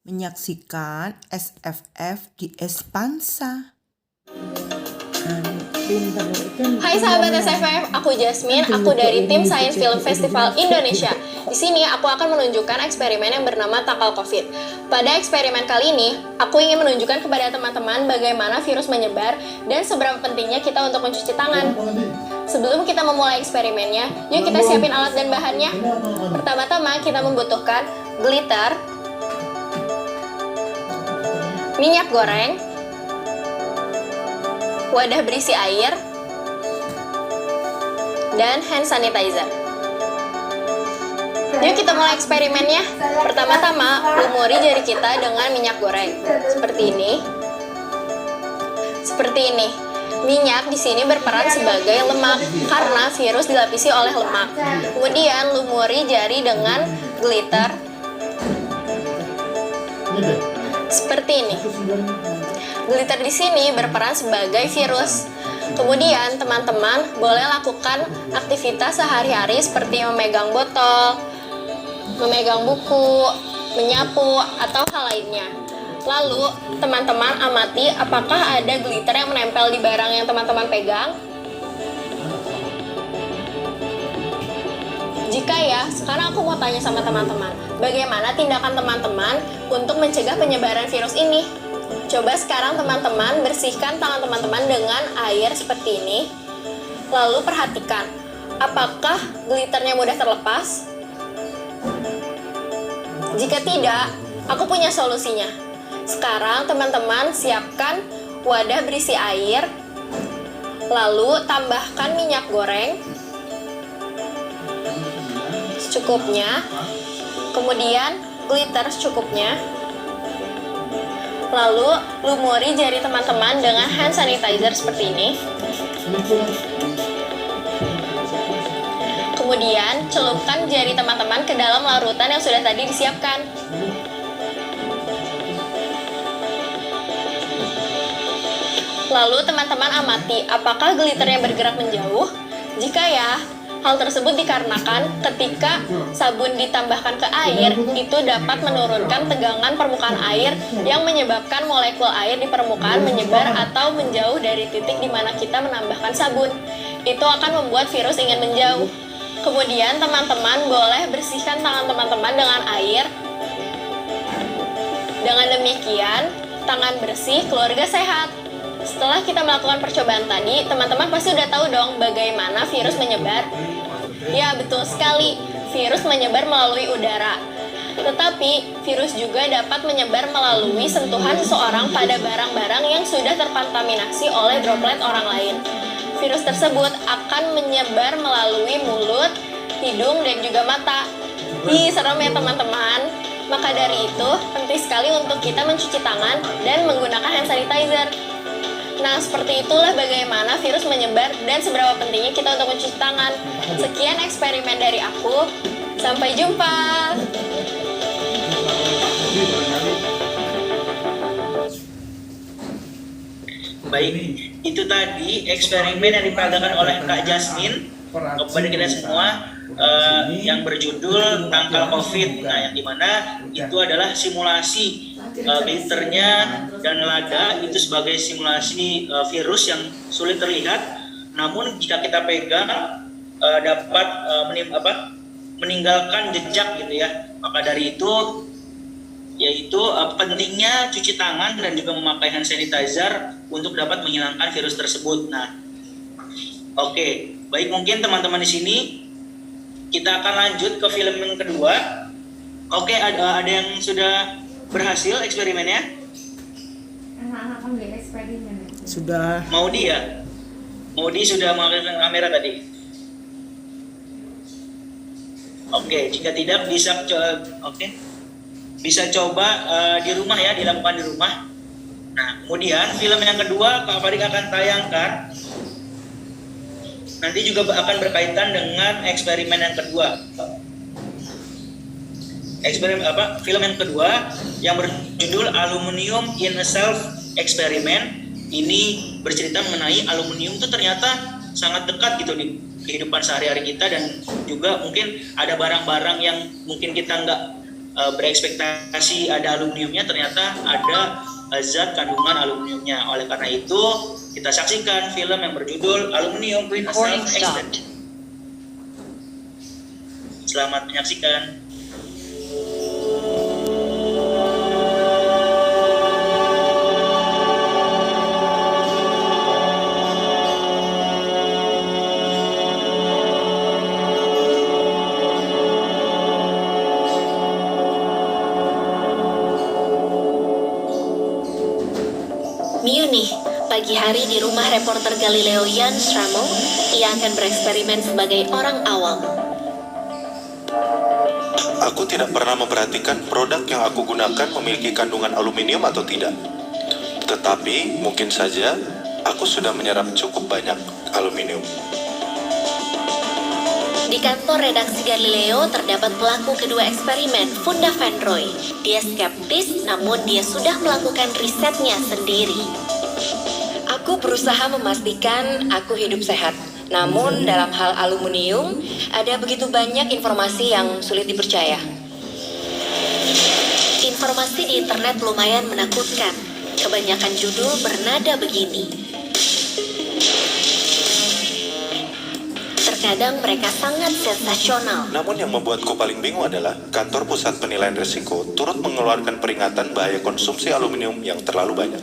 menyaksikan SFF di Espansa. Hai sahabat SFF, aku Jasmine, aku dari tim Science Film Festival Indonesia. Di sini aku akan menunjukkan eksperimen yang bernama Takal COVID. Pada eksperimen kali ini, aku ingin menunjukkan kepada teman-teman bagaimana virus menyebar dan seberapa pentingnya kita untuk mencuci tangan. Sebelum kita memulai eksperimennya, yuk kita siapin alat dan bahannya. Pertama-tama kita membutuhkan glitter, minyak goreng, wadah berisi air, dan hand sanitizer. Yuk kita mulai eksperimennya. Pertama-tama, lumuri jari kita dengan minyak goreng. Seperti ini. Minyak di sini berperan sebagai lemak karena virus dilapisi oleh lemak. Kemudian lumuri jari dengan glitter. Seperti ini. Glitter di sini berperan sebagai virus. Kemudian teman-teman boleh lakukan aktivitas sehari-hari seperti memegang botol, memegang buku, menyapu, atau hal lainnya. Lalu teman-teman amati apakah ada glitter yang menempel di barang yang teman-teman pegang. Jika ya, sekarang aku mau tanya sama teman-teman, bagaimana tindakan teman-teman untuk mencegah penyebaran virus ini? Coba sekarang teman-teman bersihkan tangan teman-teman dengan air seperti ini. Lalu perhatikan, apakah glitternya mudah terlepas? Jika tidak, aku punya solusinya. Sekarang teman-teman siapkan wadah berisi air, lalu tambahkan minyak goreng secukupnya, kemudian glitter secukupnya. Lalu lumuri jari teman-teman dengan hand sanitizer seperti ini. Kemudian celupkan jari teman-teman ke dalam larutan yang sudah tadi disiapkan. Lalu teman-teman amati apakah glitternya bergerak menjauh. Jika ya, hal tersebut dikarenakan ketika sabun ditambahkan ke air, itu dapat menurunkan tegangan permukaan air yang menyebabkan molekul air di permukaan menyebar atau menjauh dari titik di mana kita menambahkan sabun. Itu akan membuat virus ingin menjauh. Kemudian teman-teman boleh bersihkan tangan teman-teman dengan air. Dengan demikian, tangan bersih, keluarga sehat. Setelah kita melakukan percobaan tadi, teman-teman pasti udah tahu dong bagaimana virus menyebar. Ya, betul sekali. Virus menyebar melalui udara. Tetapi, virus juga dapat menyebar melalui sentuhan seseorang pada barang-barang yang sudah terkontaminasi oleh droplet orang lain. Virus tersebut akan menyebar melalui mulut, hidung, dan juga mata. Ih, serem ya teman-teman. Maka dari itu, penting sekali untuk kita mencuci tangan dan menggunakan hand sanitizer. Nah, seperti itulah bagaimana virus menyebar dan seberapa pentingnya kita untuk mencuci tangan. Sekian eksperimen dari aku. Sampai jumpa. Baik, itu tadi eksperimen yang diperagakan oleh Kak Jasmine kepada kita semua yang berjudul Tangkal COVID. Nah, yang dimana itu adalah simulasi glitternya dan lada itu sebagai simulasi virus yang sulit terlihat, namun jika kita pegang dapat meninggalkan jejak gitu ya. Maka dari itu yaitu pentingnya cuci tangan dan juga memakai hand sanitizer untuk dapat menghilangkan virus tersebut. Nah, oke, baik, mungkin teman-teman di sini kita akan lanjut ke film yang kedua. Oke, ada yang sudah berhasil eksperimennya? Sudah. Maudi sudah mengaktifkan kamera tadi. Oke, jika tidak bisa coba di rumah ya, dilakukan di rumah. Nah, kemudian film yang kedua Kak Farid akan tayangkan. Nanti juga akan berkaitan dengan eksperimen yang kedua. Film yang kedua yang berjudul Aluminium in a Self Experiment. Ini bercerita mengenai aluminium itu ternyata sangat dekat gitu di kehidupan sehari-hari kita, dan juga mungkin ada barang-barang yang mungkin kita nggak berekspektasi ada aluminiumnya, ternyata ada zat kandungan aluminiumnya. Oleh karena itu, kita saksikan film yang berjudul Aluminium Greenhouse Extent. Selamat menyaksikan. Munich, pagi hari di rumah reporter Galileo Jan Schrammel, ia akan bereksperimen sebagai orang awam. Aku tidak pernah memperhatikan produk yang aku gunakan memiliki kandungan aluminium atau tidak. Tetapi, mungkin saja, aku sudah menyerap cukup banyak aluminium. Di kantor redaksi Galileo terdapat pelaku kedua eksperimen, Funda van Roy. Dia skeptis, namun dia sudah melakukan risetnya sendiri. Aku berusaha memastikan aku hidup sehat. Namun dalam hal aluminium, ada begitu banyak informasi yang sulit dipercaya. Informasi di internet lumayan menakutkan. Kebanyakan judul bernada begini. Terkadang mereka sangat sensasional. Namun yang membuatku paling bingung adalah kantor pusat penilaian risiko turut mengeluarkan peringatan bahaya konsumsi aluminium yang terlalu banyak.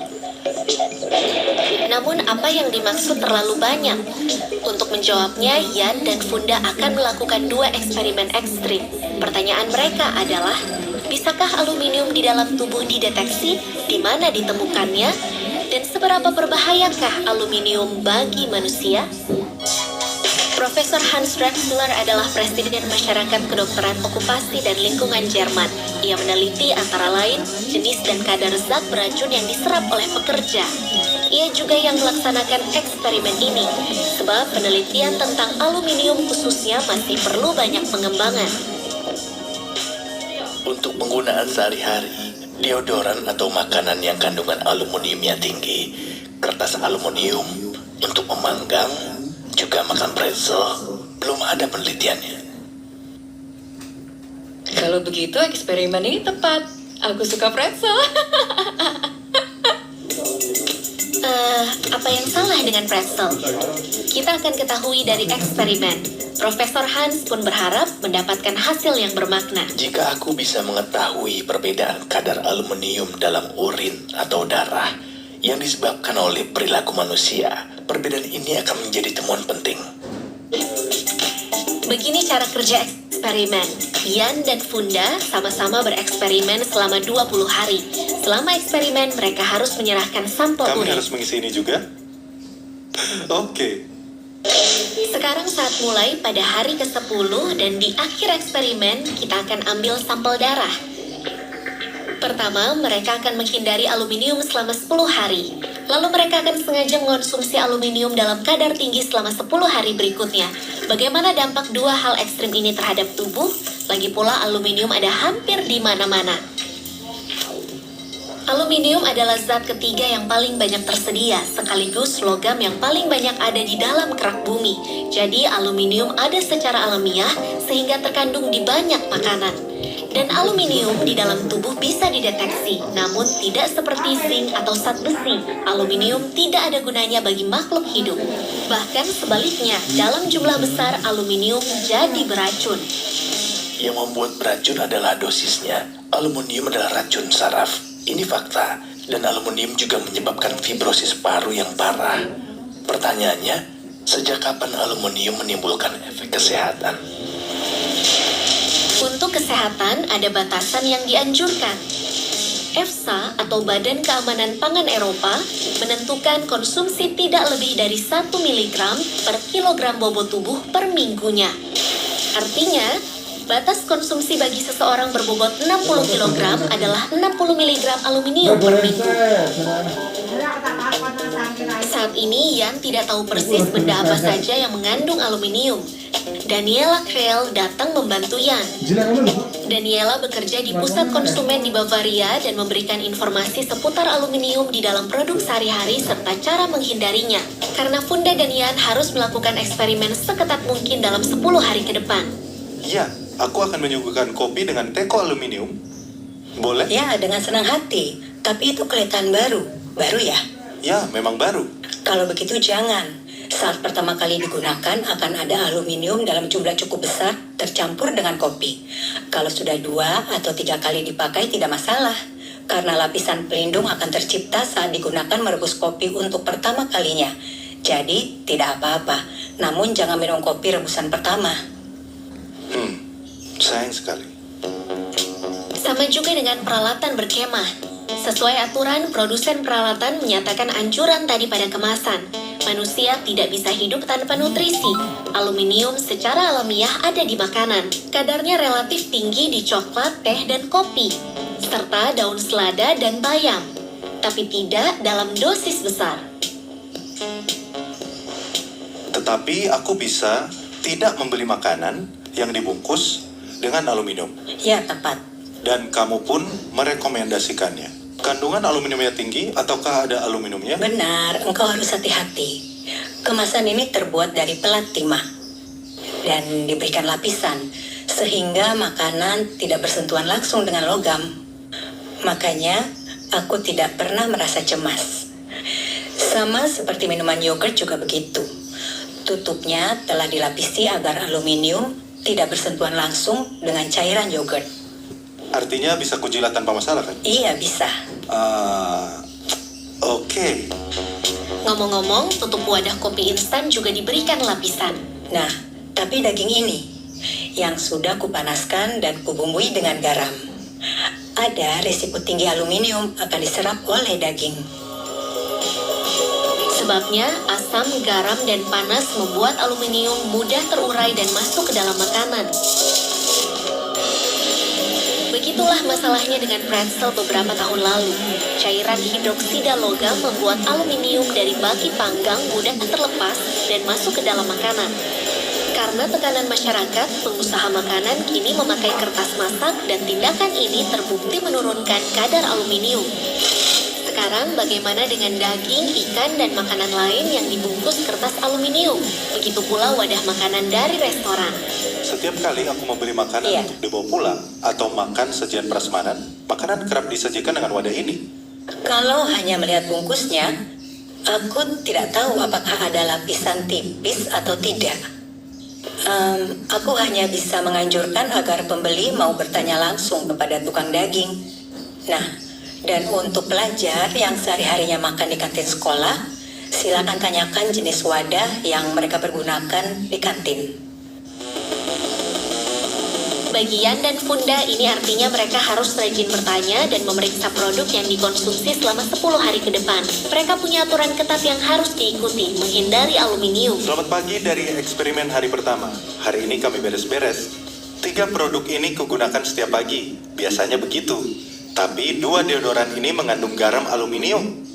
Namun apa yang dimaksud terlalu banyak? Untuk menjawabnya, Jan dan Funda akan melakukan 2 eksperimen ekstrim. Pertanyaan mereka adalah, bisakah aluminium di dalam tubuh dideteksi, di mana ditemukannya, dan seberapa berbahayakah aluminium bagi manusia? Profesor Hans Drexler adalah Presiden Masyarakat Kedokteran Okupasi dan Lingkungan Jerman. Ia meneliti antara lain jenis dan kadar zat beracun yang diserap oleh pekerja. Ia juga yang melaksanakan eksperimen ini, sebab penelitian tentang aluminium khususnya masih perlu banyak pengembangan. Untuk penggunaan sehari-hari, deodoran atau makanan yang kandungan aluminiumnya tinggi, kertas aluminium untuk memanggang, juga makan pretzel, belum ada penelitiannya. Kalau begitu eksperimen ini tepat. Aku suka pretzel. Apa yang salah dengan pretzel? Kita akan ketahui dari eksperimen. Profesor Hans pun berharap mendapatkan hasil yang bermakna. Jika aku bisa mengetahui perbedaan kadar aluminium dalam urin atau darah yang disebabkan oleh perilaku manusia, perbedaan ini akan menjadi temuan penting. Begini cara kerja eksperimen. Jan dan Funda sama-sama bereksperimen selama 20 hari. Selama eksperimen, mereka harus menyerahkan sampel Kami urin. harus mengisi ini juga? Oke. Sekarang saat mulai pada hari ke-10 dan di akhir eksperimen, kita akan ambil sampel darah. Pertama, mereka akan menghindari aluminium selama 10 hari. Lalu mereka akan sengaja mengonsumsi aluminium dalam kadar tinggi selama 10 hari berikutnya. Bagaimana dampak 2 hal ekstrim ini terhadap tubuh? Lagi pula aluminium ada hampir di mana-mana. Aluminium adalah zat ketiga yang paling banyak tersedia, sekaligus logam yang paling banyak ada di dalam kerak bumi. Jadi aluminium ada secara alamiah sehingga terkandung di banyak makanan. Dan aluminium di dalam tubuh bisa dideteksi, namun tidak seperti zinc atau zat besi. Aluminium tidak ada gunanya bagi makhluk hidup. Bahkan sebaliknya, dalam jumlah besar aluminium jadi beracun. Yang membuat beracun adalah dosisnya. Aluminium adalah racun saraf. Ini fakta. Dan aluminium juga menyebabkan fibrosis paru yang parah. Pertanyaannya, sejak kapan aluminium menimbulkan efek kesehatan? Untuk kesehatan, ada batasan yang dianjurkan. EFSA atau Badan Keamanan Pangan Eropa menentukan konsumsi tidak lebih dari 1 mg per kilogram bobot tubuh per minggunya. Artinya, batas konsumsi bagi seseorang berbobot 60 kg adalah 60 mg aluminium per minggu. Saat ini, Jan tidak tahu persis benda apa saja yang mengandung aluminium. Daniela Krell datang membantu Jan. Daniela bekerja di pusat konsumen di Bavaria dan memberikan informasi seputar aluminium di dalam produk sehari-hari serta cara menghindarinya. Karena Funda dan Jan harus melakukan eksperimen seketat mungkin dalam 10 hari ke depan. Ya, aku akan menyuguhkan kopi dengan teko aluminium Boleh? Ya, dengan senang hati. Tapi itu kelihatan baru. Baru ya? Ya, memang baru. Kalau begitu jangan. Saat pertama kali digunakan akan ada aluminium dalam jumlah cukup besar tercampur dengan kopi. Kalau sudah 2 atau 3 kali dipakai tidak masalah. Karena lapisan pelindung akan tercipta saat digunakan merebus kopi untuk pertama kalinya. Jadi tidak apa-apa. Namun jangan minum kopi rebusan pertama. Sayang sekali. Sama juga dengan peralatan berkemah. Sesuai aturan, produsen peralatan menyatakan anjuran tadi pada kemasan. Manusia tidak bisa hidup tanpa nutrisi. Aluminium secara alamiah ada di makanan. Kadarnya relatif tinggi di coklat, teh, dan kopi. Serta daun selada dan bayam. Tapi tidak dalam dosis besar. Tetapi aku bisa tidak membeli makanan yang dibungkus dengan aluminium. Ya, tepat. Dan kamu pun merekomendasikannya. Kandungan aluminiumnya tinggi ataukah ada aluminiumnya? Benar, engkau harus hati-hati. Kemasan ini terbuat dari pelat timah dan diberikan lapisan sehingga makanan tidak bersentuhan langsung dengan logam. Makanya aku tidak pernah merasa cemas. Sama seperti minuman yogurt juga begitu. Tutupnya telah dilapisi agar aluminium tidak bersentuhan langsung dengan cairan yogurt. Artinya bisa kujilat tanpa masalah kan? Iya, bisa. Oke. Ngomong-ngomong, tutup wadah kopi instan juga diberikan lapisan. Nah, tapi daging ini yang sudah kupanaskan dan kubumbui dengan garam. Ada risiko tinggi aluminium akan diserap oleh daging. Sebabnya, asam, garam, dan panas membuat aluminium mudah terurai dan masuk ke dalam makanan. Begitulah masalahnya dengan pretzel beberapa tahun lalu. Cairan hidroksida logam membuat aluminium dari baki panggang mudah terlepas dan masuk ke dalam makanan. Karena tekanan masyarakat, pengusaha makanan kini memakai kertas masak dan tindakan ini terbukti menurunkan kadar aluminium. Sekarang bagaimana dengan daging, ikan, dan makanan lain yang dibungkus kertas aluminium? Begitu pula wadah makanan dari restoran. Setiap kali aku membeli makanan Iya. untuk dibawa pulang atau makan sajian prasmanan, makanan kerap disajikan dengan wadah ini. Kalau hanya melihat bungkusnya, aku tidak tahu apakah ada lapisan tipis atau tidak. Aku hanya bisa menganjurkan agar pembeli mau bertanya langsung kepada tukang daging. Nah, dan untuk pelajar yang sehari-harinya makan di kantin sekolah, silakan tanyakan jenis wadah yang mereka pergunakan di kantin. Bagian dan Funda ini artinya mereka harus rajin bertanya dan memeriksa produk yang dikonsumsi selama 10 hari ke depan. Mereka punya aturan ketat yang harus diikuti, menghindari aluminium. Selamat pagi dari eksperimen hari pertama. Hari ini kami beres-beres. 3 produk ini kugunakan setiap pagi. Biasanya begitu. Tapi 2 deodoran ini mengandung garam aluminium.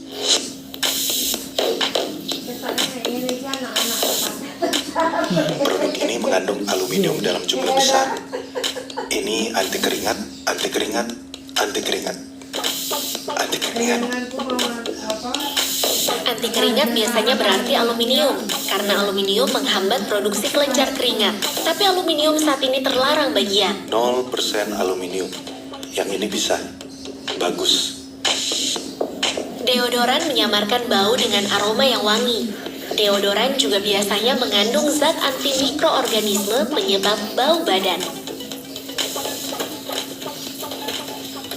Produk ini mengandung aluminium dalam jumlah besar. Ini anti keringat, anti keringat, anti keringat, anti keringat. Anti keringat biasanya berarti aluminium, karena aluminium menghambat produksi kelenjar keringat. Tapi aluminium saat ini terlarang bagian. 0% aluminium. Yang ini bisa. Bagus. Deodoran menyamarkan bau dengan aroma yang wangi. Deodoran juga biasanya mengandung zat anti mikroorganisme penyebab bau badan.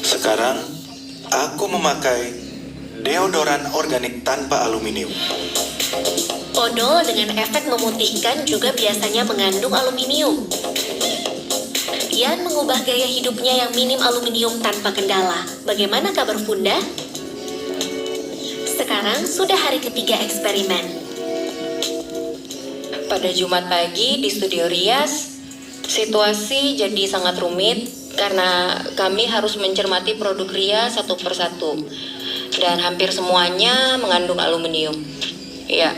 Sekarang, aku memakai deodoran organik tanpa aluminium. Odol dengan efek memutihkan juga biasanya mengandung aluminium. Ian mengubah gaya hidupnya yang minim aluminium tanpa kendala. Bagaimana kabar Funda? Sekarang sudah hari ketiga eksperimen. Pada Jumat pagi di studio Rias, situasi jadi sangat rumit karena kami harus mencermati produk Rias satu persatu dan hampir semuanya mengandung aluminium. Ya,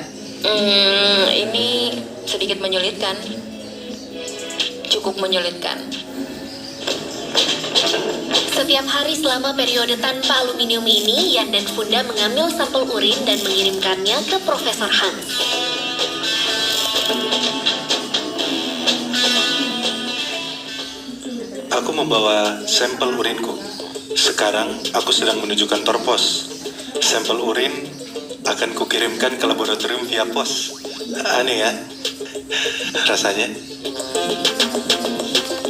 ini sedikit menyulitkan, cukup menyulitkan. Setiap hari selama periode tanpa aluminium ini, Ian dan Funda mengambil sampel urin dan mengirimkannya ke Profesor Hans. Aku membawa sampel urinku. Sekarang aku sedang menuju kantor pos. Sampel urin akan kukirimkan ke laboratorium via pos. Aneh ya rasanya.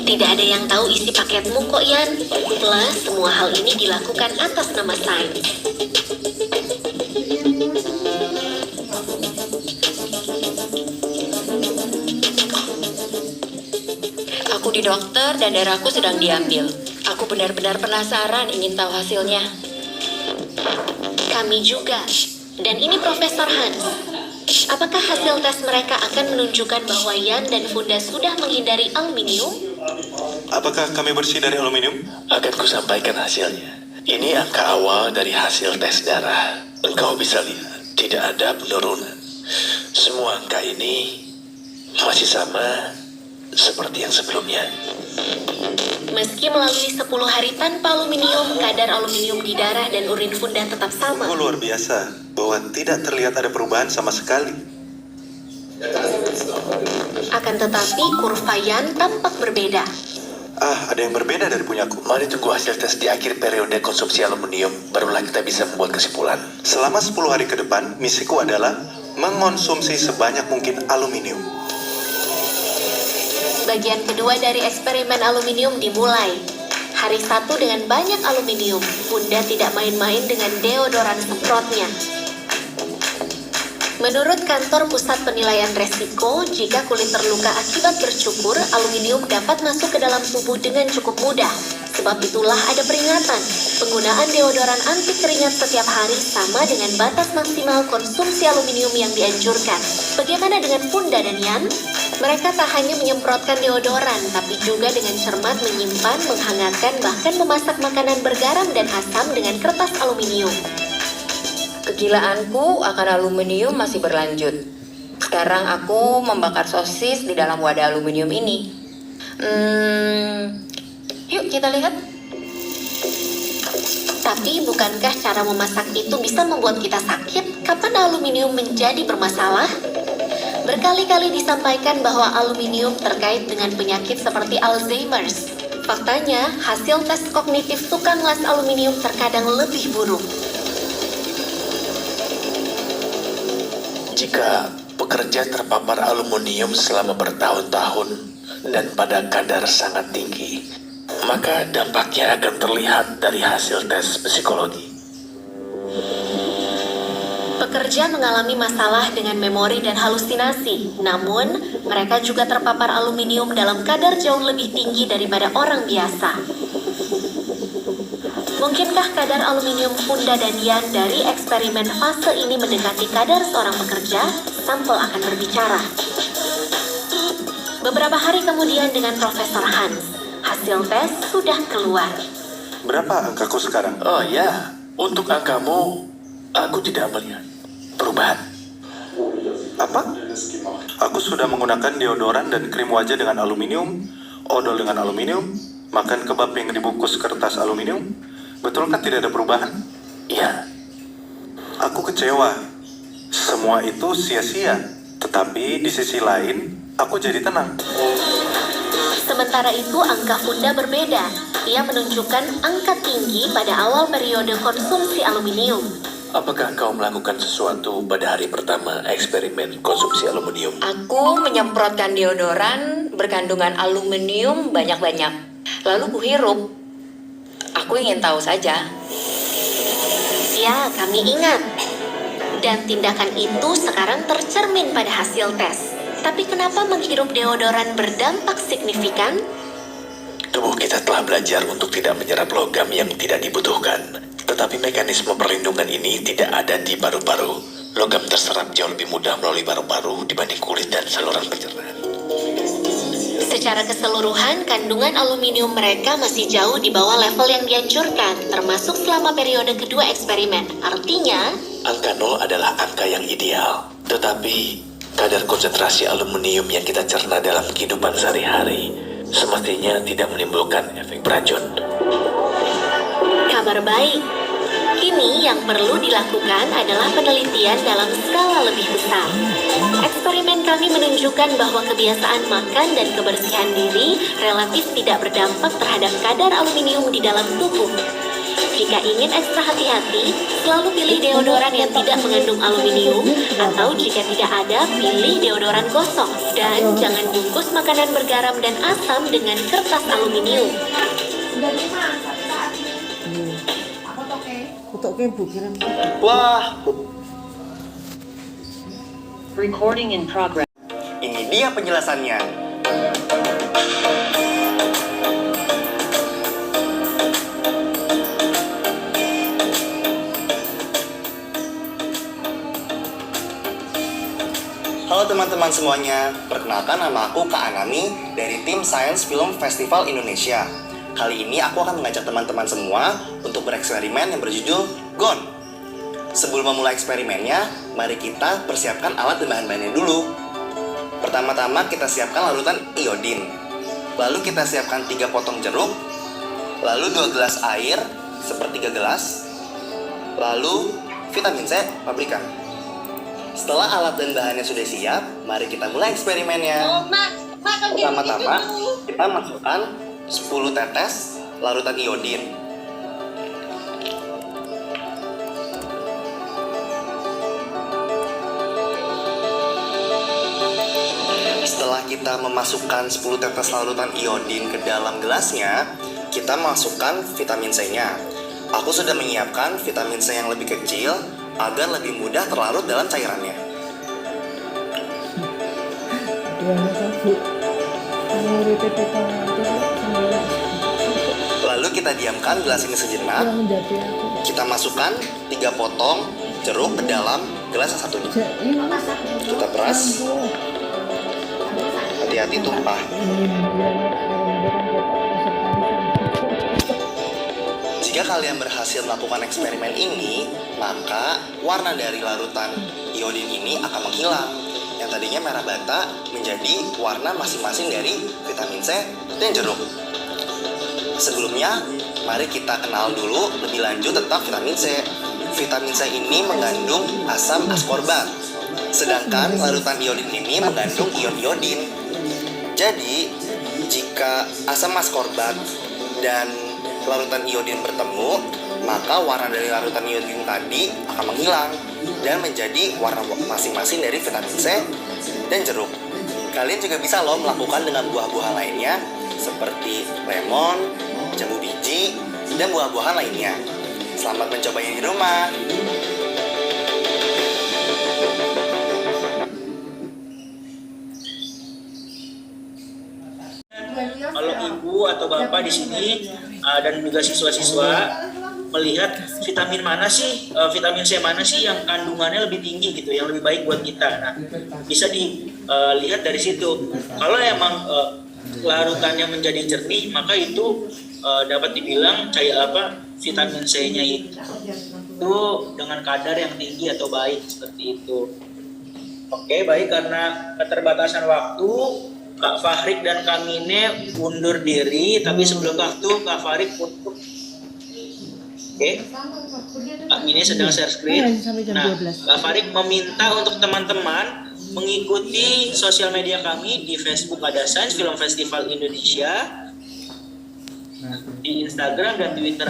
Tidak ada yang tahu isi paketmu kok, Yan. Plus, semua hal ini dilakukan atas nama sains. Aku di dokter dan darahku sedang diambil. Aku benar-benar penasaran ingin tahu hasilnya. Kami juga. Dan ini Profesor Hans. Apakah hasil tes mereka akan menunjukkan bahwa Yan dan Funda sudah menghindari aluminium? Apakah kami bersih dari aluminium? Akan kusampaikan hasilnya. Ini angka awal dari hasil tes darah. Engkau bisa lihat, tidak ada penurunan. Semua angka ini masih sama seperti yang sebelumnya. Meski melalui 10 hari tanpa aluminium, kadar aluminium di darah dan urin Funda tetap sama. Oh, luar biasa bahwa tidak terlihat ada perubahan sama sekali. Akan tetapi, kurva Yan tampak berbeda. Ada yang berbeda dari punyaku. Mari tunggu hasil tes di akhir periode konsumsi aluminium, barulah kita bisa membuat kesimpulan. Selama 10 hari ke depan, misiku adalah mengonsumsi sebanyak mungkin aluminium. Bagian kedua dari eksperimen aluminium dimulai. Hari 1 dengan banyak aluminium, Funda tidak main-main dengan deodoran semprotnya. Menurut kantor pusat penilaian resiko, jika kulit terluka akibat bercukur, aluminium dapat masuk ke dalam tubuh dengan cukup mudah. Sebab itulah ada peringatan, penggunaan deodoran anti keringat setiap hari sama dengan batas maksimal konsumsi aluminium yang dianjurkan. Bagaimana dengan Funda dan Yan? Mereka tak hanya menyemprotkan deodoran, tapi juga dengan cermat menyimpan, menghangatkan, bahkan memasak makanan bergaram dan asam dengan kertas aluminium. Kegilaanku akan aluminium masih berlanjut. Sekarang aku membakar sosis di dalam wadah aluminium ini. Yuk kita lihat. Tapi bukankah cara memasak itu bisa membuat kita sakit? Kapan aluminium menjadi bermasalah? Berkali-kali disampaikan bahwa aluminium terkait dengan penyakit seperti Alzheimer's. Faktanya, hasil tes kognitif tukang las aluminium terkadang lebih buruk. Jika pekerja terpapar aluminium selama bertahun-tahun dan pada kadar sangat tinggi, maka dampaknya akan terlihat dari hasil tes psikologi. Pekerja mengalami masalah dengan memori dan halusinasi, namun mereka juga terpapar aluminium dalam kadar jauh lebih tinggi daripada orang biasa. Mungkinkah kadar aluminium Funda dan Yan dari eksperimen fase ini mendekati kadar seorang pekerja? Sampel akan berbicara. Beberapa hari kemudian dengan Profesor Hans, hasil tes sudah keluar. Berapa angkaku sekarang? Oh ya, untuk angkamu, aku tidak melihat perubahan. Apa? Aku sudah menggunakan deodoran dan krim wajah dengan aluminium, odol dengan aluminium, makan kebab yang dibungkus kertas aluminium. Betulkah tidak ada perubahan? Ya, Aku kecewa. Semua itu sia-sia. Tetapi di sisi lain, aku jadi tenang. Sementara itu, angka Funda berbeda. Ia menunjukkan angka tinggi pada awal periode konsumsi aluminium. apakah kau melakukan sesuatu pada hari pertama eksperimen konsumsi aluminium? Aku menyemprotkan deodoran berkandungan aluminium banyak-banyak. Lalu kuhirup. Aku ingin tahu saja. Ya, kami ingat. Dan tindakan itu sekarang tercermin pada hasil tes. Tapi kenapa menghirup deodoran berdampak signifikan? Tubuh kita telah belajar untuk tidak menyerap logam yang tidak dibutuhkan. Tetapi mekanisme perlindungan ini tidak ada di paru-paru. Logam terserap jauh lebih mudah melalui paru-paru dibanding kulit dan saluran pencernaan. Secara keseluruhan, kandungan aluminium mereka masih jauh di bawah level yang dianjurkan, termasuk selama periode kedua eksperimen. Artinya, Angka 0 adalah angka yang ideal. Tetapi, kadar konsentrasi aluminium yang kita cerna dalam kehidupan sehari-hari semestinya tidak menimbulkan efek beracun. kabar baik. Kini yang perlu dilakukan adalah penelitian dalam skala lebih besar. Eksperimen kami menunjukkan bahwa kebiasaan makan dan kebersihan diri relatif tidak berdampak terhadap kadar aluminium di dalam tubuh. Jika ingin ekstra hati-hati, selalu pilih deodoran yang tidak mengandung aluminium, atau jika tidak ada, pilih deodoran gosok. Dan jangan bungkus makanan bergaram dan asam dengan kertas aluminium. Kutuk Bu kirim. Wah, Recording in progress. ini dia penjelasannya. Halo teman-teman semuanya, perkenalkan nama aku Kak Anami dari tim Science Film Festival Indonesia. Kali ini aku akan mengajak teman-teman semua untuk bereksperimen yang berjudul GONE. Sebelum memulai eksperimennya, mari kita persiapkan alat dan bahan-bahannya dulu. Pertama-tama kita siapkan larutan iodin. Lalu kita siapkan 3 potong jeruk. Lalu 2 gelas air, sepertiga gelas. Lalu vitamin C pabrikan. Setelah alat dan bahannya sudah siap, mari kita mulai eksperimennya. Pertama-tama, kita masukkan 10 tetes larutan iodin. Setelah kita memasukkan 10 tetes larutan iodin ke dalam gelasnya, kita masukkan vitamin C-nya. Aku sudah menyiapkan vitamin C yang lebih kecil agar lebih mudah terlarut dalam cairannya. Lalu kita diamkan gelas ini sejenak. Kita masukkan 3 potong jeruk ke dalam gelas yang satu ini. Kita peras. Hati-hati tumpah. Jika kalian berhasil melakukan eksperimen ini, maka warna dari larutan iodin ini akan menghilang. Yang tadinya merah bata menjadi warna masing-masing dari vitamin C dan jeruk. Sebelumnya, mari kita kenal dulu lebih lanjut tentang vitamin C. Vitamin C ini mengandung asam askorbat, sedangkan larutan iodin ini mengandung ion iodin. Jadi, jika asam askorbat dan larutan iodin bertemu, maka warna dari larutan iodin tadi akan menghilang dan menjadi warna masing-masing dari vitamin C dan jeruk. Kalian juga bisa loh melakukan dengan buah-buahan lainnya seperti lemon, jambu biji, dan buah-buahan lainnya. Selamat mencobanya di rumah. Kalau ibu atau bapak di sini dan juga siswa-siswa melihat vitamin mana sih, vitamin C mana sih yang kandungannya lebih tinggi gitu, yang lebih baik buat kita. Nah, bisa dilihat dari situ. Kalau emang larutannya menjadi jernih, maka itu dapat dibilang kayak apa, vitamin C-nya itu dengan kadar yang tinggi atau baik seperti itu. Oke, baik, karena keterbatasan waktu, Kak Fahrik dan Kak Mine undur diri, tapi sebelum waktu Kak Fahrik untuk Kak Mine sedang share screen. Nah, Kak Fahrik meminta untuk teman-teman mengikuti sosial media kami di Facebook ada Science Film Festival Indonesia, di Instagram dan Twitter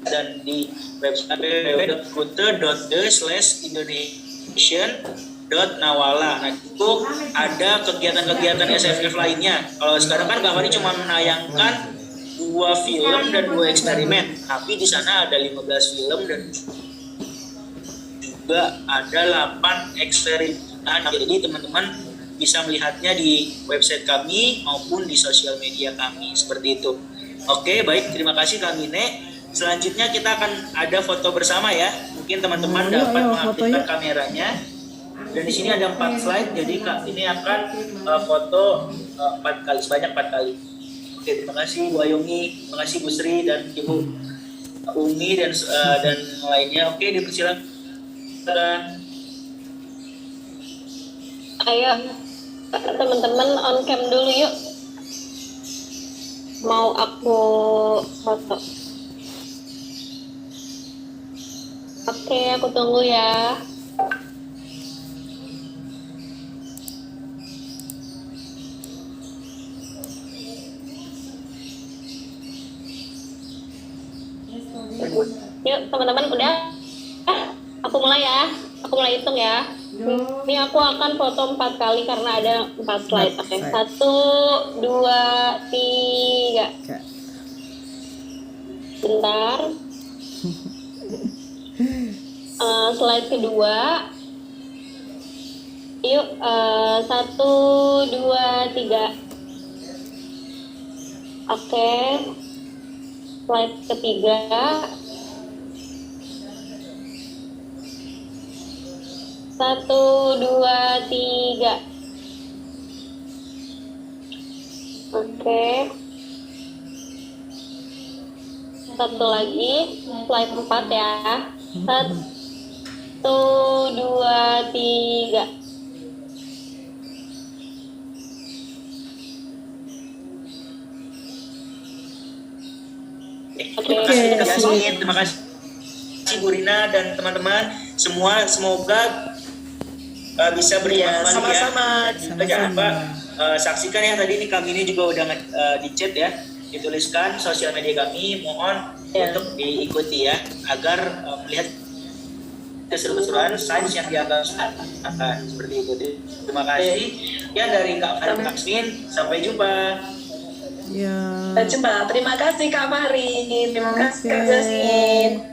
dan di website www.kute.de/indonesian.nawala. Nah, itu ada kegiatan-kegiatan SFF lainnya. Kalau sekarang kan Kak Fahri cuma menayangkan 2 film dan 2 eksperimen, tapi di sana ada 15 film dan juga ada 8 eksperimen. Jadi teman-teman bisa melihatnya di website kami maupun di sosial media kami seperti itu. Oke, baik, terima kasih Kak Mine. Selanjutnya kita akan ada foto bersama ya. Mungkin teman-teman dapat mengaktifkan kameranya. Dan di sini ada 4 slide, jadi Kak ini akan foto 4 kali, sebanyak 4 kali. Oke, terima kasih Bu Ayumi, terima kasih Bu Sri dan Ibu Umi dan lainnya. Oke, dipersilakan. Ayo, teman-teman on cam dulu yuk. Mau aku foto. Oke, aku tunggu ya. Yuk teman-teman udah? Aku mulai ya. Aku mulai hitung ya. Ini aku akan foto 4 kali karena ada 4 slide. Oke, 1, 2, 3. Bentar. Slide kedua. Yuk, 1, 2, 3. Oke. Slide ketiga. 1, 2, 3. Oke. Satu lagi, slide 4 ya. 1, 2, 3. Terima kasih Kak Yasmin, terima kasih Bu Rina dan teman-teman semua, semoga bisa bermanfaat sama-sama. ya. Jangan lupa saksikan ya, tadi ini kami ini juga udah di chat ya, dituliskan sosial media kami, mohon untuk diikuti ya, agar melihat keseru-keseruan sains yang dianggap akan seperti itu. Terima kasih ya dari Kak Farid Yasmin, sampai jumpa. Ya. Sampai jumpa. Terima kasih Kak Fahri. Terima kasih Kak Jasmine.